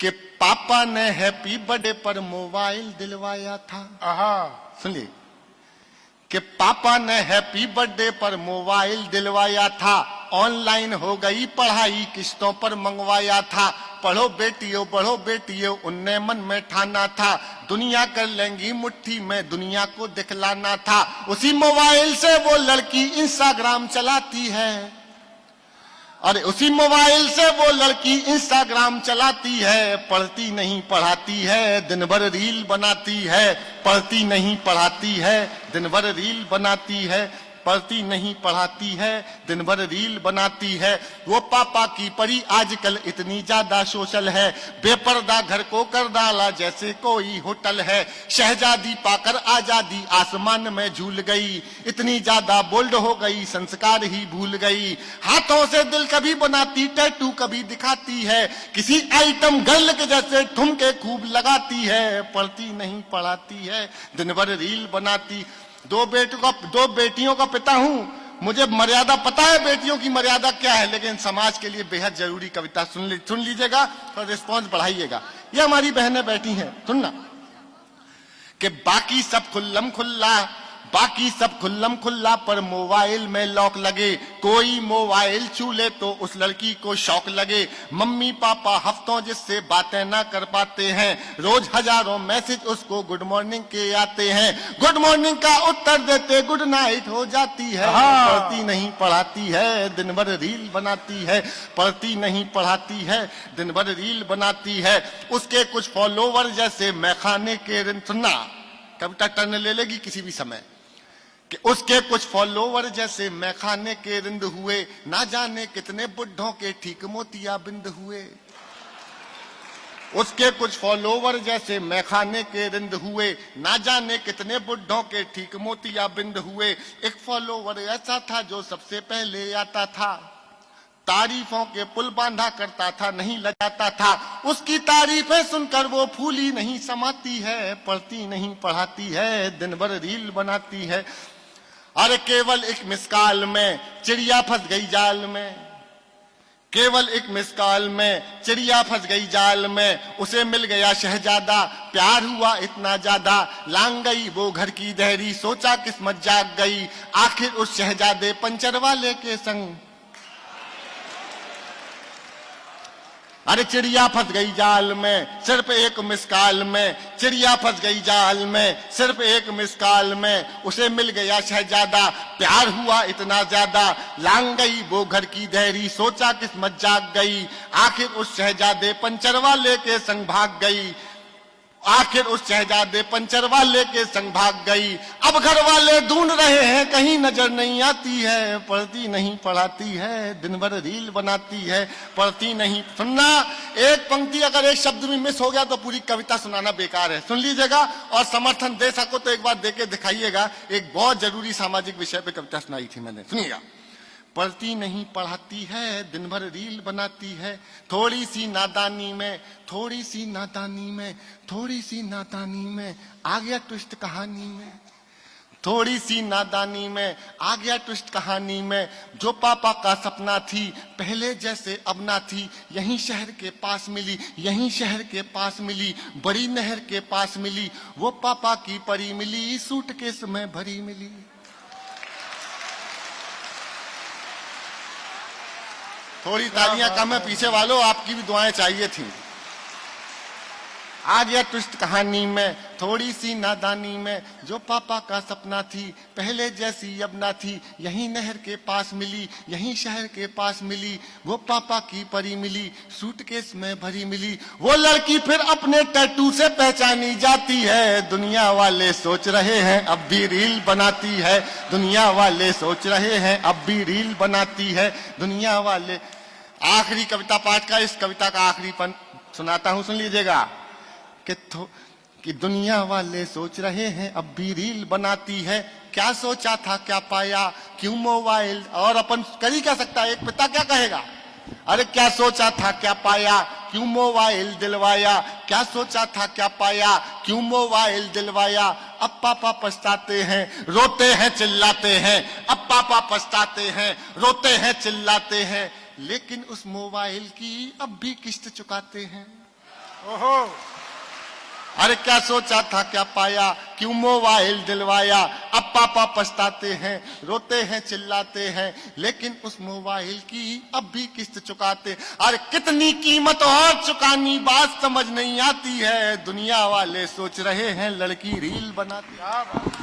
कि पापा ने हैप्पी बर्थडे पर मोबाइल दिलवाया था। सुनिए कि पापा ने हैप्पी बर्थडे पर मोबाइल दिलवाया था, ऑनलाइन हो गई पढ़ाई किस्तों पर मंगवाया था। पढ़ो बेटियों उनने मन में ठाना था, दुनिया कर लेंगी मुट्ठी में दुनिया को दिखलाना था। उसी मोबाइल से वो लड़की इंस्टाग्राम चलाती है, अरे उसी मोबाइल से वो लड़की इंस्टाग्राम चलाती है। पढ़ती नहीं पढ़ाती है, दिन भर रील बनाती है। पढ़ती नहीं पढ़ाती है, दिन भर रील बनाती है। पढ़ती नहीं पढ़ाती है, दिन भर रील बनाती है। वो पापा की परी आजकल इतनी ज्यादा सोशल है, बेपर्दा घर को कर डाला जैसे कोई होटल है। शहजादी पाकर आजादी आसमान में झूल गई, इतनी ज्यादा बोल्ड हो गई संस्कार ही भूल गई। हाथों से दिल कभी बनाती, टैटू कभी दिखाती है, किसी आइटम गर्ल के जैसे ठुमके खूब लगाती है। पढ़ती नहीं पढ़ाती है, दिन भर रील बनाती। दो बेटियों का पिता हूं, मुझे मर्यादा पता है बेटियों की मर्यादा क्या है, लेकिन समाज के लिए बेहद जरूरी कविता सुन लीजिएगा और रिस्पॉन्स बढ़ाइएगा। ये हमारी बहनें बैठी हैं, सुनना कि बाकी सब खुल्लम खुल्ला पर मोबाइल में लॉक लगे। कोई मोबाइल छू ले तो उस लड़की को शौक लगे। मम्मी पापा हफ्तों जिससे बातें ना कर पाते हैं, रोज हजारों मैसेज उसको गुड मॉर्निंग के आते हैं। गुड मॉर्निंग का उत्तर देते गुड नाइट हो जाती है। पढ़ती नहीं पढ़ाती है, दिन भर रील बनाती है। पढ़ती नहीं पढ़ाती है, दिन भर रील बनाती है। उसके कुछ फॉलोवर जैसे मैखाने के सुनना, कविता टर्न ले लेगी किसी भी समय, कि उसके कुछ फॉलोवर जैसे मैखाने के रिंद हुए। ना जाने कितने बुढ़ों के ठीक मोतिया बिंद हुए। उसके कुछ फॉलोवर जैसे मैखाने के रिंद हुए, ना जाने कितने बुढ़ों के ठीक मोतिया बिंद हुए। एक फॉलोवर ऐसा था जो सबसे पहले आता था, तारीफों के पुल बांधा करता था, नहीं लगाता था। उसकी तारीफें सुनकर वो फूली नहीं समाती है। पढ़ती नहीं पढ़ाती है, दिन भर रील बनाती है। अरे केवल एक मिसकाल में चिड़िया फंस गई जाल में, केवल एक मिसकाल में चिड़िया फंस गई जाल में। उसे मिल गया शहजादा, प्यार हुआ इतना ज्यादा। लांग गई वो घर की देहरी, सोचा किस्मत जाग गई। आखिर उस शहजादे पंचर वाले के संग, अरे चिड़िया फंस गई जाल में सिर्फ एक मिसकाल में। चिड़िया फंस गई जाल में सिर्फ एक मिसकाल में। उसे मिल गया शहजादा, प्यार हुआ इतना ज्यादा। लांग गई वो घर की देहरी, सोचा किस्मत जाग गई। आखिर उस शहजादे पंचर वाले के संग भाग गई। आखिर उस शहजादे पंचर वाले के संग भाग गई। अब घर वाले ढूंढ रहे हैं, कहीं नजर नहीं आती है। पढ़ती नहीं पढ़ाती है, दिन भर रील बनाती है। पढ़ती नहीं, सुनना, एक पंक्ति अगर एक शब्द में मिस हो गया तो पूरी कविता सुनाना बेकार है। सुन लीजिएगा और समर्थन दे सको तो एक बार दे के दिखाइएगा। एक बहुत जरूरी सामाजिक विषय पे कविता सुनाई थी मैंने, सुनिएगा। पढ़ती नहीं पढ़ाती है, दिन भर रील बनाती है। थोड़ी सी नादानी में आ गया ट्विस्ट कहानी में। थोड़ी सी नादानी में आ गया ट्विस्ट कहानी में। जो पापा का सपना थी पहले जैसे अब ना थी। यहीं शहर के पास मिली, बड़ी नहर के पास मिली। वो पापा की परी मिली, सूटकेस में भरी मिली। थोड़ी तालियां कम है पीछे वालों, आपकी भी दुआएं चाहिए थी। आ गया ट्विस्ट कहानी में, थोड़ी सी नादानी में। जो पापा का सपना थी पहले जैसी अब ना थी। यहीं नहर के पास मिली, यहीं शहर के पास मिली। वो पापा की परी मिली, सूटकेस में भरी मिली। वो लड़की फिर अपने टैटू से पहचानी जाती है। दुनिया वाले सोच रहे हैं अब भी रील बनाती है। दुनिया वाले सोच रहे हैं अब भी रील बनाती है। दुनिया वाले, आखिरी कविता पाठ का, इस कविता का आखिरी पन सुनाता हूं, सुन लीजिएगा। कि दुनिया वाले सोच रहे हैं अब भी रील बनाती है। क्या सोचा था क्या पाया, क्यों मोबाइल, और अपन कर ही क्या सकता है, एक पिता क्या कहेगा। अरे क्या सोचा था क्या पाया, क्यों मोबाइल दिलवाया। क्या सोचा था क्या पाया, क्यों मोबाइल दिलवाया। अब पापा पछताते हैं, रोते हैं चिल्लाते हैं। अब पापा पछताते हैं, रोते हैं चिल्लाते हैं। लेकिन उस मोबाइल की अब भी किस्त चुकाते हैं। ओहो, अरे क्या सोचा था क्या पाया, क्यों मोबाइल दिलवाया। अब पापा पछताते हैं, रोते हैं, चिल्लाते हैं, लेकिन उस मोबाइल की अब भी किस्त चुकाते। अरे कितनी कीमत और चुकानी बात समझ नहीं आती है, दुनिया वाले सोच रहे हैं लड़की रील बनाती। क्या बात।